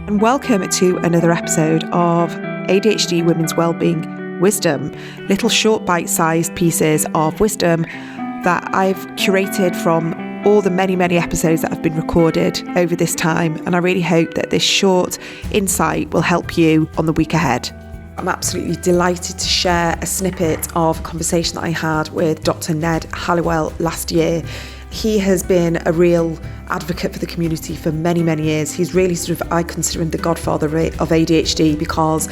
and welcome to another episode of ADHD Women's Wellbeing Wisdom, little short bite-sized pieces of wisdom that I've curated from all the many episodes that have been recorded over this time, and I really hope that this short insight will help you on the week ahead. I'm absolutely delighted to share a snippet of a conversation that I had with Dr. Ned Hallowell last year. He has been a real advocate for the community for many years. He's really I consider him the godfather of ADHD because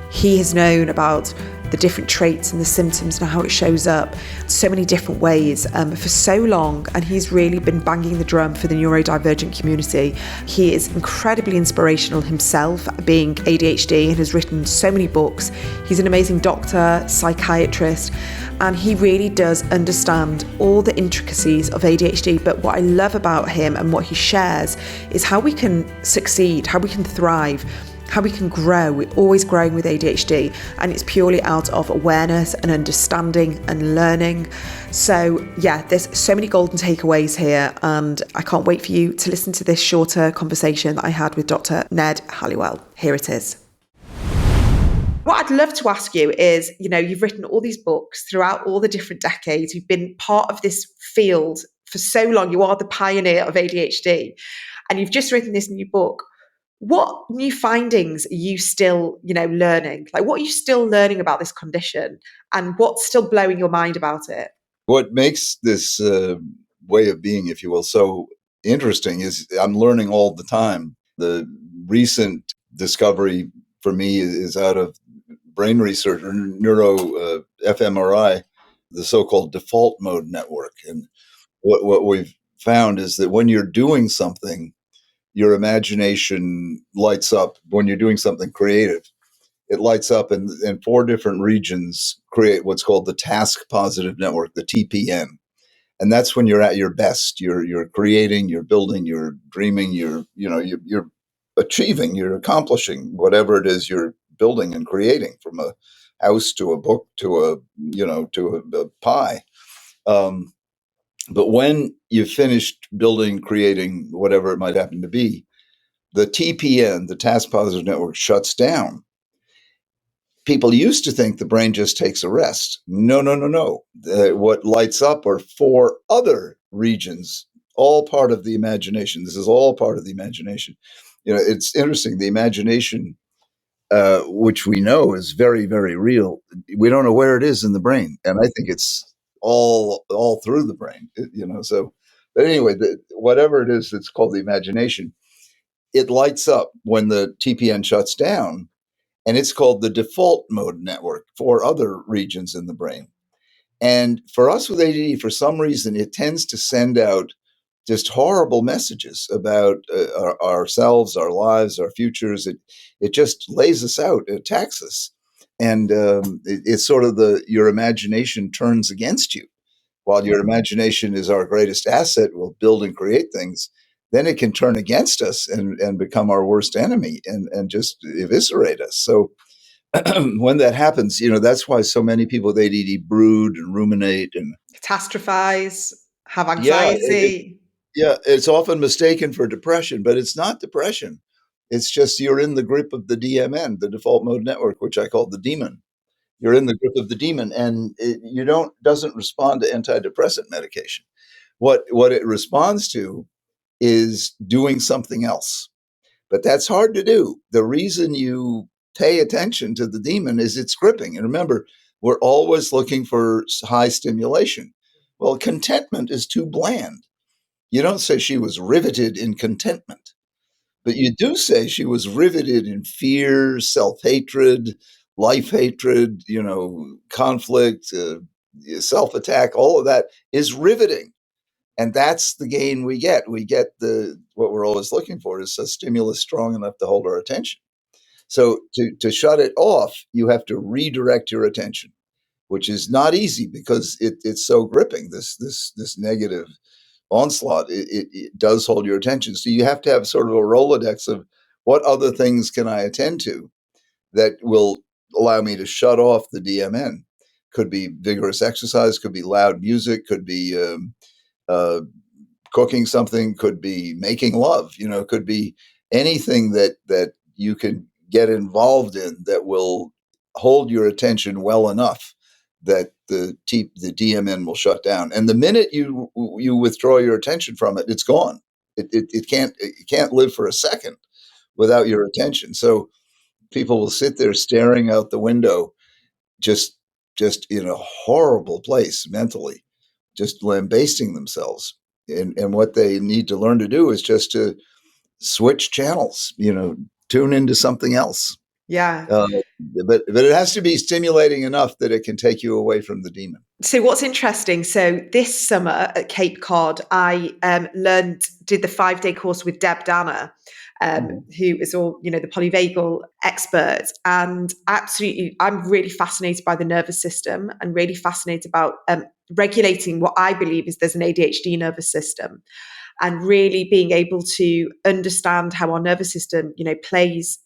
he has known about the different traits and the symptoms and how it shows up so many different ways for so long, and he's really been banging the drum for the neurodivergent community. He is incredibly inspirational himself, being ADHD, and has written so many books. He's an amazing doctor, psychiatrist, and he really does understand all the intricacies of ADHD. But what I love about him and what he shares is how we can succeed, how we can thrive, how we can grow. We're always growing with ADHD, and it's purely out of awareness and understanding and learning. So yeah, there's so many golden takeaways here, and I can't wait for you to listen to this shorter conversation that I had with Dr. Ned Hallowell. Here it is. What I'd love to ask you is, you've written all these books throughout all the different decades. You've been part of this field for so long. You are the pioneer of ADHD, and you've just written this new book. What new findings are you still, learning? Like, what are you still learning about this condition, and what's still blowing your mind about it? What makes this way of being, if you will, so interesting is I'm learning all the time. The recent discovery for me is out of brain research or fMRI, the so-called default mode network. And what we've found is that when you're doing something, your imagination lights up. When you're doing something creative, it lights up, and 4 different regions create what's called the task positive network, the TPN. And that's when you're at your best. You're creating, you're building, you're dreaming, you're achieving, you're accomplishing whatever it is you're building and creating, from a house to a book to a pie. But when you've finished building, creating, whatever it might happen to be, the TPN, the task positive network, shuts down. People used to think the brain just takes a rest. No. What lights up are 4 other regions, all part of the imagination. This is all part of the imagination. It's interesting. The imagination, which we know is very real, we don't know where it is in the brain, and I think it's all through the brain. So, but anyway, whatever it is that's called the imagination, it lights up when the TPN shuts down, and it's called the default mode network for other regions in the brain. And for us with ADD, for some reason, it tends to send out just horrible messages about ourselves, our lives, our futures. It just lays us out, it attacks us. And it's sort of your imagination turns against you. While your imagination is our greatest asset, we'll build and create things, then it can turn against us and become our worst enemy and just eviscerate us. So when that happens, that's why so many people with ADD brood and ruminate and Catastrophize, have anxiety. It's often mistaken for depression, but it's not depression. It's just you're in the grip of the DMN, the default mode network, which I call the demon. You're in the grip of the demon, and it doesn't respond to antidepressant medication. What it responds to is doing something else. But that's hard to do. The reason you pay attention to the demon is it's gripping. And remember, we're always looking for high stimulation. Well, contentment is too bland. You don't say she was riveted in contentment, but you do say she was riveted in fear, self-hatred, life-hatred, conflict, self-attack. All of that is riveting. And that's the gain we get. We get what we're always looking for is a stimulus strong enough to hold our attention. So to shut it off, you have to redirect your attention, which is not easy because it's so gripping. This negative onslaught, it does hold your attention. So you have to have sort of a Rolodex of what other things can I attend to that will allow me to shut off the DMN. Could be vigorous exercise, could be loud music, could be cooking something, could be making love, could be anything that you can get involved in that will hold your attention well enough that the DMN will shut down. And the minute you withdraw your attention from it, it's gone. It can't live for a second without your attention. So people will sit there staring out the window, just in a horrible place mentally, just lambasting themselves. And what they need to learn to do is just to switch channels, tune into something else. Yeah. But it has to be stimulating enough that it can take you away from the demon. So what's interesting, so this summer at Cape Cod, I did the 5-day course with Deb Danner, who is the polyvagal expert. And absolutely, I'm really fascinated by the nervous system and really fascinated about regulating what I believe is there's an ADHD nervous system, and really being able to understand how our nervous system, plays.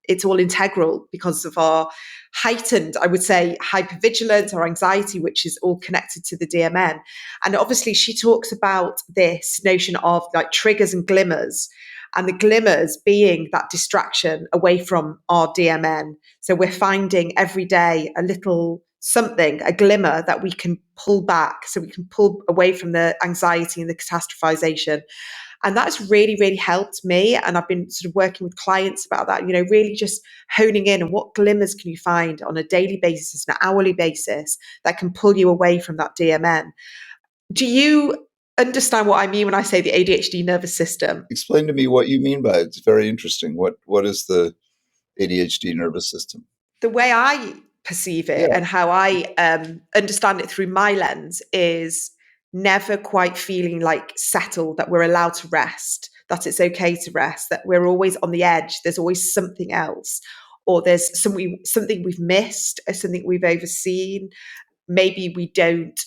It's all integral because of our heightened, I would say, hypervigilance or anxiety, which is all connected to the DMN. And obviously she talks about this notion of like triggers and glimmers, and the glimmers being that distraction away from our DMN. So we're finding every day a little something, a glimmer that we can pull back, so we can pull away from the anxiety and the catastrophization. And that's really, really helped me. And I've been sort of working with clients about that, really just honing in on what glimmers can you find on a daily basis, an hourly basis, that can pull you away from that DMN. Do you understand what I mean when I say the ADHD nervous system? Explain to me what you mean by it. It's very interesting. What is the ADHD nervous system? The way I perceive it and how I understand it through my lens is never quite feeling like settled, that we're allowed to rest, that it's okay to rest, that we're always on the edge. There's always something else, or there's something we've missed, or something we've overseen. Maybe we don't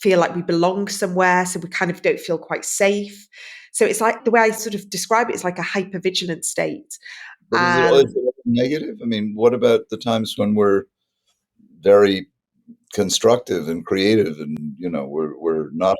feel like we belong somewhere, so we kind of don't feel quite safe. So it's like, the way I sort of describe it is like a hypervigilant state. But is it always negative? I mean, what about the times when we're very constructive and creative, and we're not?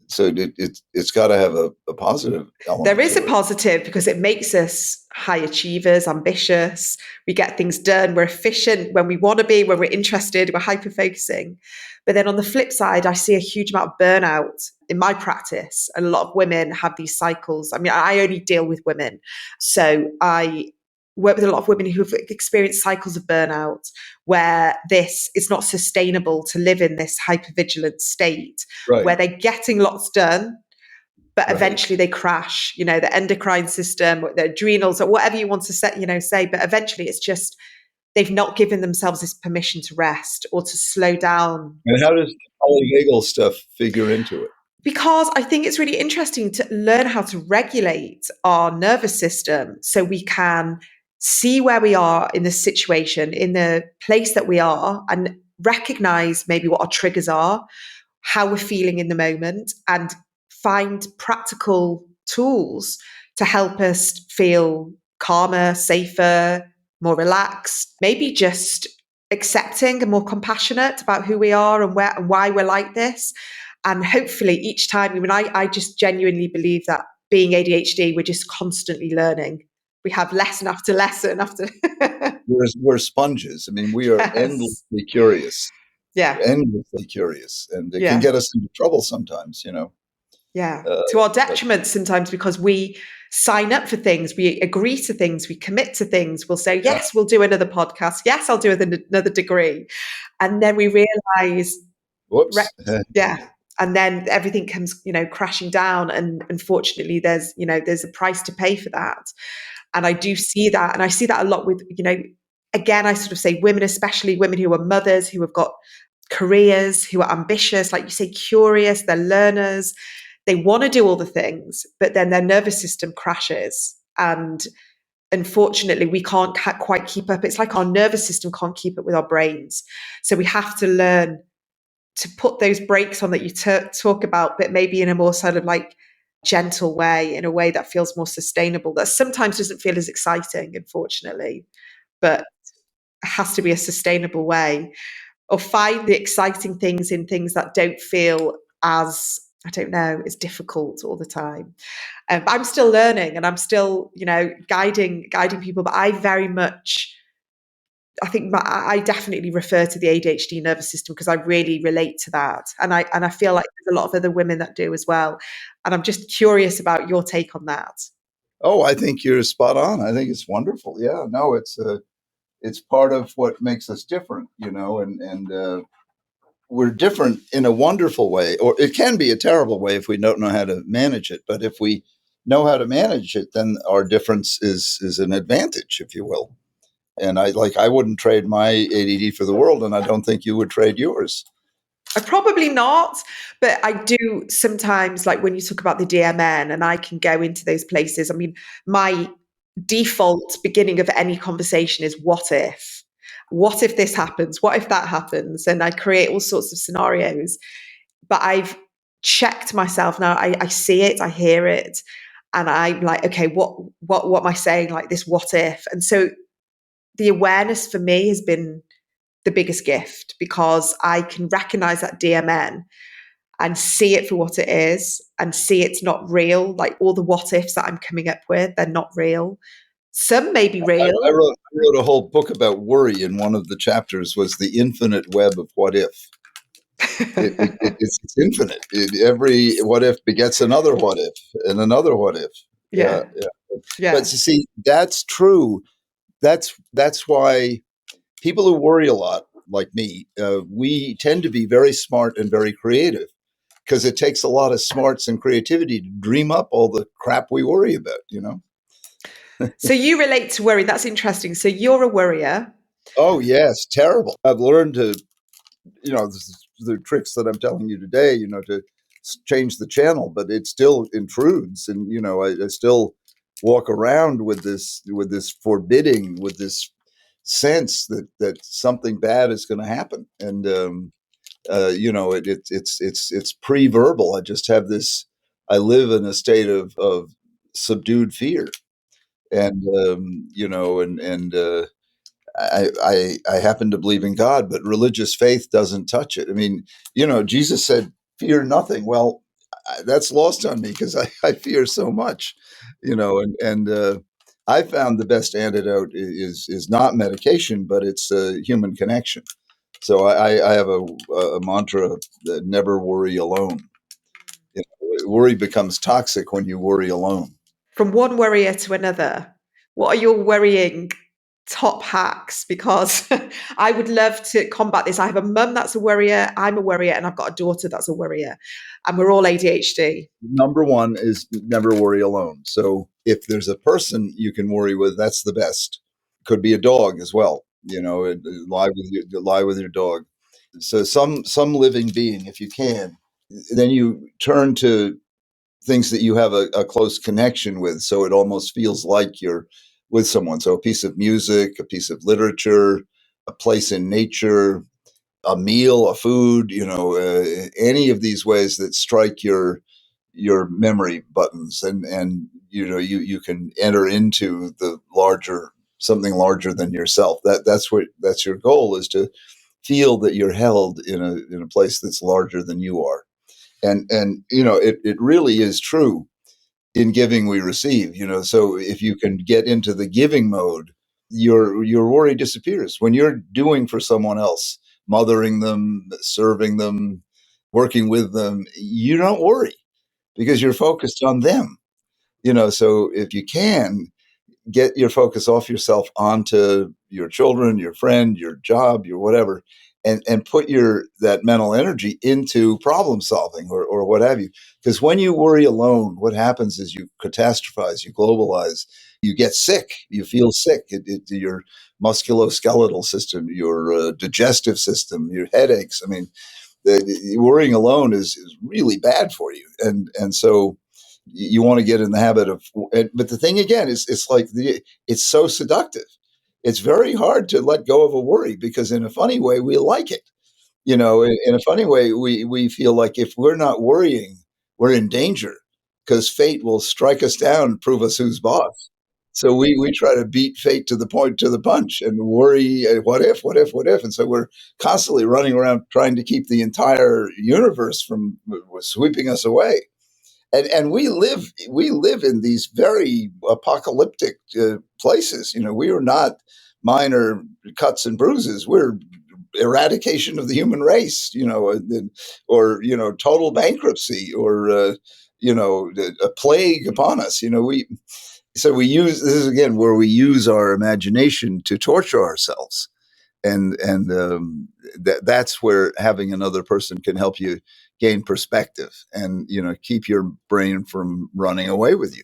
So it's got to have a positive element. There is a positive, because it makes us high achievers, ambitious. We get things done. We're efficient when we want to be, when we're interested, we're hyper focusing. But then on the flip side, I see a huge amount of burnout in my practice. And a lot of women have these cycles. I mean, I only deal with women. So I work with a lot of women who've experienced cycles of burnout, where it's not sustainable to live in this hypervigilant state, Right. where they're getting lots done, but eventually they crash, the endocrine system, or the adrenals, or whatever you want to say, but eventually it's just, they've not given themselves this permission to rest or to slow down. And how does the polyvagal stuff figure into it? Because I think it's really interesting to learn how to regulate our nervous system, so we can see where we are in the situation, in the place that we are, and recognize maybe what our triggers are, how we're feeling in the moment, and find practical tools to help us feel calmer, safer, more relaxed, maybe just accepting and more compassionate about who we are and where and why we're like this. And hopefully each time, I just genuinely believe that being ADHD, we're just constantly learning. We have lesson after lesson after. We're sponges. I mean, we are endlessly curious. Yeah. We're endlessly curious. And it can get us into trouble sometimes, Yeah. To our detriment sometimes, because we sign up for things, we agree to things, we commit to things. We'll say, yes, we'll do another podcast. Yes, I'll do another degree. And then we realize, whoops. And then everything comes, crashing down. And unfortunately, there's a price to pay for that. And I do see that. And I see that a lot with, again, I sort of say women, especially women who are mothers, who have got careers, who are ambitious, like you say, curious, they're learners. They want to do all the things, but then their nervous system crashes. And unfortunately, we can't quite keep up. It's like our nervous system can't keep up with our brains. So we have to learn to put those brakes on that you talk about, but maybe in a more sort of like gentle way, in a way that feels more sustainable, that sometimes doesn't feel as exciting, unfortunately, but it has to be a sustainable way. Or find the exciting things in things that don't feel as I don't know, it's difficult all the time. But I'm still learning, and I'm still, guiding people. But I very much, I think I definitely refer to the ADHD nervous system because I really relate to that, and I feel like there's a lot of other women that do as well. And I'm just curious about your take on that. Oh, I think you're spot on. I think it's wonderful. Yeah, no, it's part of what makes us different, and we're different in a wonderful way, or it can be a terrible way if we don't know how to manage it. But if we know how to manage it, then our difference is an advantage, if you will. And I wouldn't trade my ADD for the world, and I don't think you would trade yours. Probably not, but I do sometimes, like when you talk about the DMN, and I can go into those places. I mean, my default beginning of any conversation is what if? What if this happens? What if that happens? And I create all sorts of scenarios. But I've checked myself now. I see it, I hear it, and I'm like, okay, what am I saying? Like this, what if? And so the awareness for me has been the biggest gift because I can recognize that DMN and see it for what it is and see it's not real. Like all the what ifs that I'm coming up with, they're not real. Some may be I, real. I wrote a whole book about worry, and one of the chapters was the infinite web of what if. It's infinite. Every what if begets another what if and another what if. Yeah, Yeah. yeah. But Yeah. you see, that's true. That's why people who worry a lot, like me, we tend to be very smart and very creative because it takes a lot of smarts and creativity to dream up all the crap we worry about. So you relate to worry. That's interesting. So you're a worrier. Oh yes, terrible. I've learned to, the tricks that I'm telling you today, to change the channel, but it still intrudes, and I still walk around with this forbidding, with this sense that something bad is going to happen, and it's pre-verbal. I just have this. I live in a state of subdued fear, and I happen to believe in God, but religious faith doesn't touch it. I mean, Jesus said, "Fear nothing." Well, that's lost on me because I fear so much, and I found the best antidote is not medication, but it's human connection. So I have a mantra that never worry alone. Worry becomes toxic when you worry alone. From one worrier to another, what are your worrying top hacks? Because I would love to combat this. I have a mum that's a worrier, I'm a worrier, and I've got a daughter that's a worrier, and we're all ADHD. Number one is never worry alone. So if there's a person you can worry with, that's the best. Could be a dog as well. Lie with your dog. So some living being, if you can, then you turn to things that you have a close connection with. So it almost feels like you're with someone. So a piece of music, a piece of literature, a place in nature, a meal, a food, any of these ways that strike your memory buttons, and you can enter into the larger, something larger than yourself. That's your goal, is to feel that you're held in a place that's larger than you are. And it really is true. In giving we receive. So if you can get into the giving mode, your worry disappears. When you're doing for someone else, mothering them, serving them, working with them, you don't worry because you're focused on them. So if you can get your focus off yourself onto your children, your friend, your job, your whatever, and put that mental energy into problem solving or what have you. Because when you worry alone, what happens is you catastrophize, you globalize, you get sick, you feel sick. Your musculoskeletal system, your digestive system, your headaches. I mean, worrying alone is really bad for you, and so you want to get in the habit of. But the thing again is, it's so seductive. It's very hard to let go of a worry because, in a funny way, we like it. In a funny way, we feel like if we're not worrying, we're in danger because fate will strike us down and prove us who's boss. So we try to beat fate to the punch and worry, what if, what if, what if? And so we're constantly running around trying to keep the entire universe from sweeping us away. And we live in these very apocalyptic places. We are not minor cuts and bruises. We're eradication of the human race, or total bankruptcy, or a plague upon us. We use, this is again where we use our imagination to torture ourselves, and that's where having another person can help you gain perspective and keep your brain from running away with you.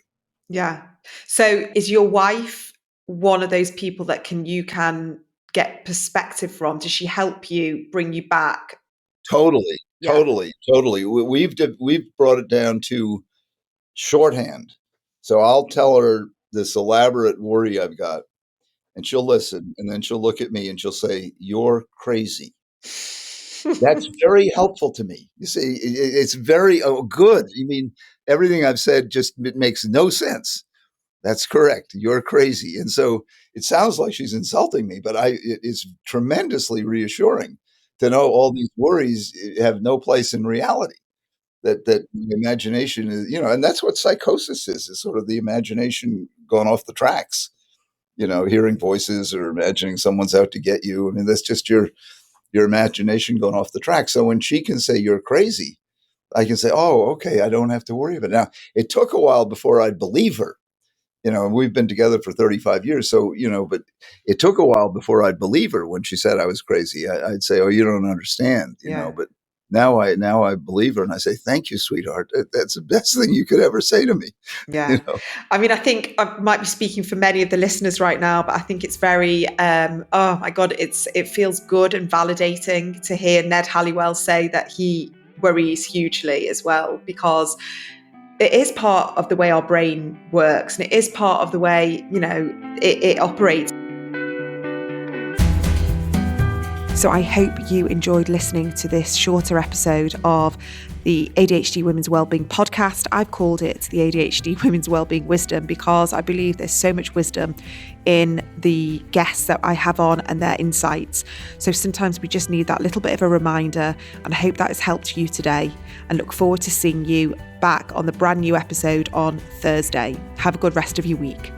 Yeah. So is your wife one of those people that you can get perspective from? Does she help you, bring you back? Totally, Yeah. totally. We've brought it down to shorthand. So I'll tell her this elaborate worry I've got, and she'll listen, and then she'll look at me and she'll say, "You're crazy." That's very helpful to me. You see, it's very good. You mean everything I've said it makes no sense. That's correct. You're crazy. And so it sounds like she's insulting me, but it's tremendously reassuring to know all these worries have no place in reality. That the imagination is, and that's what psychosis is sort of the imagination gone off the tracks. Hearing voices or imagining someone's out to get you. I mean, that's just your imagination going off the track. So when she can say you're crazy, I can say, oh, okay, I don't have to worry about it. Now, it took a while before I'd believe her. We've been together for 35 years. So, but it took a while before I'd believe her when she said I was crazy. I'd say, oh, you don't understand, but now I believe her and I say, thank you, sweetheart. That's the best thing you could ever say to me. Yeah. I mean, I think I might be speaking for many of the listeners right now, but I think it's very, oh my God, it feels good and validating to hear Ned Hallowell say that he worries hugely as well, because it is part of the way our brain works, and it is part of the way, it operates. So I hope you enjoyed listening to this shorter episode of the ADHD Women's Wellbeing podcast. I've called it the ADHD Women's Wellbeing Wisdom because I believe there's so much wisdom in the guests that I have on and their insights. So sometimes we just need that little bit of a reminder, and I hope that has helped you today, and look forward to seeing you back on the brand new episode on Thursday. Have a good rest of your week.